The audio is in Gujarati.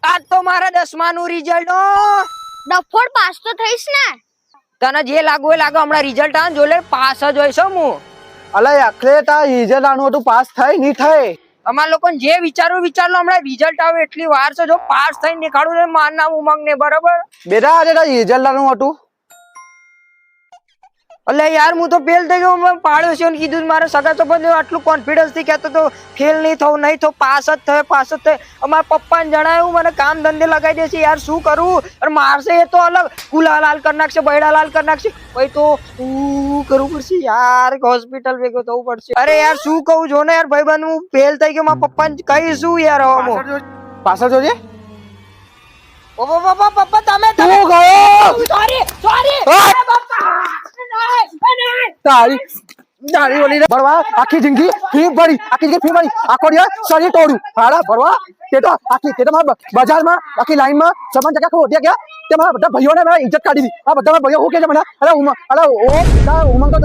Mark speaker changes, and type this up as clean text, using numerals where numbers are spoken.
Speaker 1: આજ તો મારા 10મા નું રિઝલ્ટ
Speaker 2: ડફોડ પાસ તો થઈશ ને?
Speaker 1: તને જે લાગુ એ લાગે હમણાં રિઝલ્ટ આવે જોલે પાસ જ હોય છો હું.
Speaker 3: અલે આખરે તા રિઝલ્ટ આનું હતું પાસ થઈ નહીં થઈ.
Speaker 1: અમાર લોકોને જે વિચારવું વિચારલો હમણાં રિઝલ્ટ આવે એટલી વાર છે જો પાસ થઈને દેખાડું ને માર નામ ઉમંગ ને બરાબર.
Speaker 3: બેટા આજે તા રિઝલ્ટ આનું હતું.
Speaker 1: અલે યાર હું તો ફેલ થઈ ગયો મેં પાડ્યો છે અને કીધું મારા સગા સંબંધીઓ આટલું કોન્ફિડન્સ થી કહેતો તો ફેલ નહીં થવું પાસ જ થાય પાસ જ થાય. અમારા પપ્પાને જણાવ્યું મને કામ ધંધે લગાવી દેશે યાર શું કરું અને મારશે એ તો અલગ કુલાલાલ કરી નાખશે બૈડાલાલ કરી નાખશે ભાઈ તો કરવું પડશે યાર હોસ્પિટલ ભેગો થવું પડશે. અરે યાર શું કહું જો ને યાર ભાઈ બન હું ફેલ થઈ ગયો મારા પપ્પાને કહીશું યાર હવે
Speaker 3: પાછળ જોજે.
Speaker 1: પપ્પા તમે
Speaker 3: તું ગયો
Speaker 1: સોરી
Speaker 3: તારી તારી ઓલી ને ભરવા આખી જિંદગી ફી ભરી આખો દિવસ શરીર તોડ્યું હાડા ભરવા તે તો બજારમાં આખી લાઈનમાં સબંધ જગ્યા ખોટ્યા ગયા તે મારા બધા ભાઈઓને ઇજ્જત કાઢી દી. આ બધા ભાઈઓ શું કે છે મને અરે ઉમંગ તો